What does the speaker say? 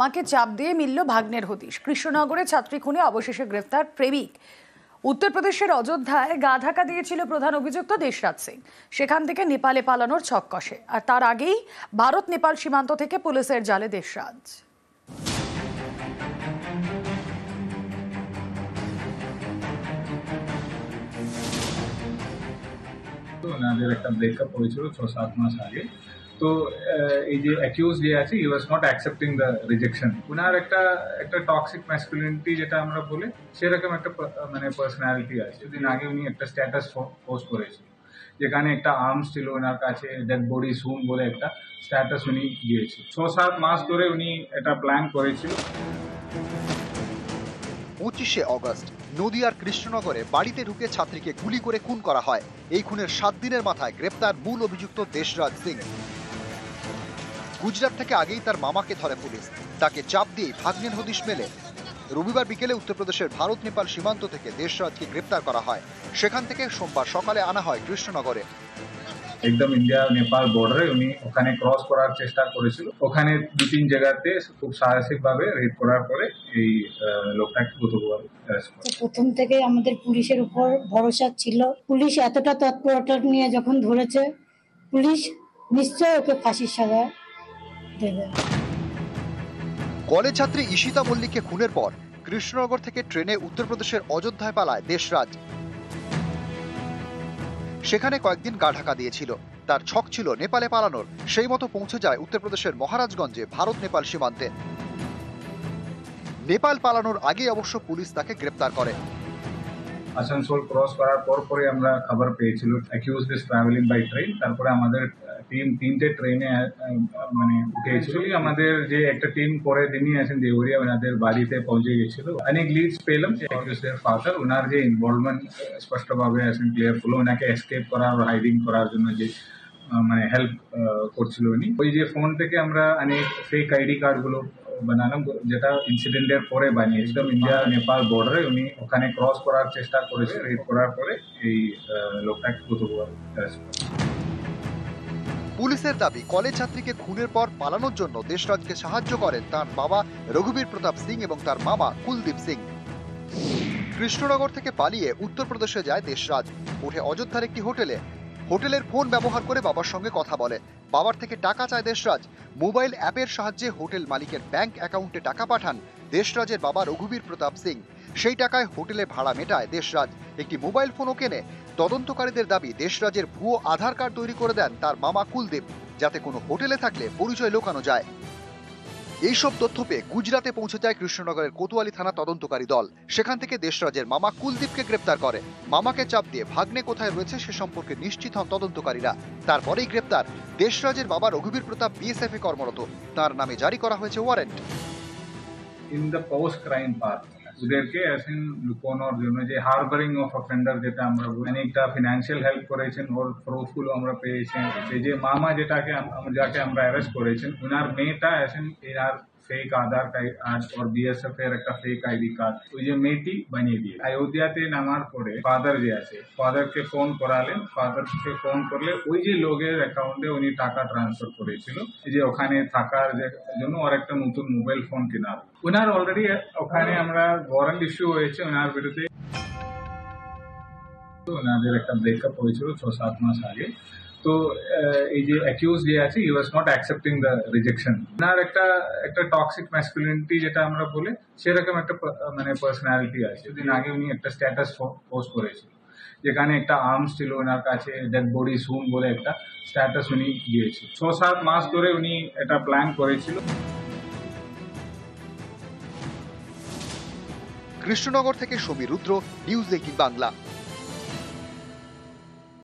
মাকে চাপ দিয়ে মিলল ভাগ্নের হদিশ। কৃষ্ণনগরে ছাত্রী খুনে অবশেষে গ্রেফতার প্রেমিক। উত্তরপ্রদেশের অযোধ্যায় গা ঢাকা দিয়েছিল প্রধান অভিযুক্ত দেশরাজ সিং। সেখান থেকে নেপালে পালানোর ছক কষে, আর তার আগেই ভারত নেপাল সীমান্ত থেকে পুলিশের জালে দেশরাজ। ওনাদের একটা ব্রেকআপ হয়েছিল 6-7 মাস আগে। তো এই যে অ্যাকিউজ যে আছে, he was not accepting the rejection. ওনার একটা টক্সিক ম্যাসকুলিনিটি যেটা আমরা বলি, সেরকম একটা মানে পার্সোনালিটি আছে। কিছুদিন আগে উনি একটা স্ট্যাটাস পোস্ট করেছিল, যেখানে একটা আর্মস ছিল ওনার কাছে, ডেড বডি সুন বলে একটা স্ট্যাটাস উনি দিয়েছিল। 6-7 মাস ধরে উনি এটা প্ল্যান করেছিল। 25শে অগস্ট নদিয়ার কৃষ্ণনগরে বাড়িতে ঢুকে ছাত্রীকে গুলি করে খুন করা হয়। এই খুনের 7 দিনের মাথায় গ্রেপ্তার মূল অভিযুক্ত দেশরাজ সিং। গুজরাট থেকে আগেই তার মামাকে ধরে পুলিশ, তাকে চাপ দিয়ে ভাগ্নের হদিশ মেলে। রবিবার বিকেলে উত্তরপ্রদেশের ভারত নেপাল সীমান্ত থেকে দেশরাজকে গ্রেপ্তার করা হয়। সেখান থেকে সোমবার সকালে আনা হয় কৃষ্ণনগরে। একদম ইন্ডিয়া নেপাল বর্ডারে উনি ওখানে ক্রস করার চেষ্টা করেছিল। ওখানে 2-3 জায়গাতে খুব সাহসিকভাবে রেড করার পরে এই লোকটাকে গতকাল অ্যারেস্ট করা। প্রথম থেকে আমাদের পুলিশের উপর ভরসা ছিল। পুলিশ এতটা তৎপরতা নিয়ে যখন ধরেছে, পুলিশ নিশ্চয় ওকে ফাঁসির সাজা দেবে। কলেজ ছাত্রী ঈশিতা মল্লিককে খুনের পর কৃষ্ণনগর থেকে ট্রেনে উত্তরপ্রদেশের অযোধ্যায় পালায় দেশরাজ। সেখানে কয়েকদিন গা ঢাকা দিয়েছিল। তার ছক ছিল নেপালে পালানোর। সেই মতো পৌঁছে যায় উত্তরপ্রদেশের মহারাজগঞ্জে ভারত নেপাল সীমান্তে। নেপাল পালানোর আগে অবশ্য পুলিশ তাকে গ্রেপ্তার করে। আসানসোল ক্রস করার পরে আমরা খবর পেয়েছিল accused is travelling by train. তারপরে আমাদের টিম 3টে ট্রেনে মানে উঠেছিল। আমাদের যে একটা টিম পরে দিনই আছেন দেওরিয়া, ওনাদের বাড়িতে পৌঁছে গেছিল। অনেক লিডস পেলাম। অ্যাকিউজডের ফাদার, ওনার যে ইনভলভমেন্ট স্পষ্টভাবে আছেন ক্লিয়ার হলো। ওনাকে এসকেপ করার, হাইডিং করার জন্য যে মানে হেল্প করছিল উনি। ওই যে ফোন থেকে আমরা অনেক ফেক আইডি কার্ড গুলো বানালাম, যেটা ইনসিডেন্টের পরে বানিয়েছিলাম। ইন্ডিয়া নেপাল বর্ডারে উনি ওখানে ক্রস করার চেষ্টা করেছে। রেড করার পরে এই লোকটাকে গতকাল অ্যারেস্ট করা। পুলিশের দাবি, কলেজ ছাত্রীকে খুনের পর পালানোর জন্য দেশরাজকে সাহায্য করেন তার বাবা রঘুবীর প্রতাপ সিং এবং তার মামা কুলদীপ সিং। কৃষ্ণনগর থেকে পালিয়ে উত্তরপ্রদেশে যায় দেশরাজ। ওঠে অযোধ্যার একটি হোটেলে। হোটেলের ফোন ব্যবহার করে বাবার সঙ্গে কথা বলে। বাবার থেকে টাকা চায় দেশরাজ। মোবাইল অ্যাপের সাহায্যে হোটেল মালিকের ব্যাংক অ্যাকাউন্টে টাকা পাঠান দেশরাজের বাবা রঘুবীর প্রতাপ সিং। সেই টাকায় হোটেলে ভাড়া মেটায় দেশরাজ। একটি মোবাইল ফোনও কেনে। তদন্তকারীদের দাবি, দেশরাজের ভুয়ো আধার কার্ড তৈরি করে দেন তার মামা কুলদীপ, যাতে কোনো হোটেলে থাকলে পরিচয় লুকানো যায়। এইসব তথ্য পেয়ে গুজরাটে পৌঁছে যায় কৃষ্ণনগরের কোতোয়ালি থানা তদন্তকারী দল। সেখান থেকে দেশরাজের মামা কুলদীপকে গ্রেপ্তার করে। মামাকে চাপ দিয়ে ভাগ্নে কোথায় রয়েছে সে সম্পর্কে নিশ্চিত হন তদন্তকারীরা। তারপরেই গ্রেপ্তার দেশরাজের বাবা রঘুবীর প্রতাপ। বিএসএফ এ কর্মরত, তার নামে জারি করা হয়েছে warrant. In the post crime part ওদেরকে এখন লুকোনোর জন্য যে হারবারিং অফ অফেন্ডার, যেটা আমরা অনেকটা ফিনান্সিয়াল হেল্প করেছেন, ওর প্রুফগুলো আমরা পেয়েছেন। যে মামা যাকে আমরা অ্যারেস্ট করেছেন, ওনার মেয়েটা এখন এনার ফেক আধার কার্ড और बीएसएफ এর একটা ফেক আইডি কার্ড ওই যে মেয়েটি বানিয়ে দিয়ে অযোধ্যাতে নামার পরে ফাদার যে আছে, ফাদারকে ফোন করালেন। ফাদারকে ফোন করলে ওই যে লোকের অ্যাকাউন্টে উনি টাকা ট্রান্সফার করেছিল, যে ওখানে থাকার জন্য ওর একটা নতুন মোবাইল ফোন কেনার। ওনার অলরেডি ওখানে আমরা ওয়ারেন্ট ইস্যু হয়েছে ওনার বিরুদ্ধে। ওনাদের একটা ব্রেকআপ হয়েছিল 6-7 মাস আগে। তো এই যে অ্যাকিউজ যে আছে, he was not accepting the rejection. ওনার একটা টক্সিক ম্যাসকুলিনিটি যেটা আমরা বলি, সেরকম একটা মানে পার্সোনালিটি আছে। কিছুদিন আগে উনি একটা স্ট্যাটাস পোস্ট করেছিল, যেখানে একটা আর্মস ছিল ওনার কাছে, ডেড বডি সুন বলে একটা স্ট্যাটাস উনি দিয়েছিল। 6-7 মাস ধরে উনি এটা প্ল্যান করেছিল। কৃষ্ণনগর থেকে সমীর রুদ্র, নিউজ 18 বাংলা।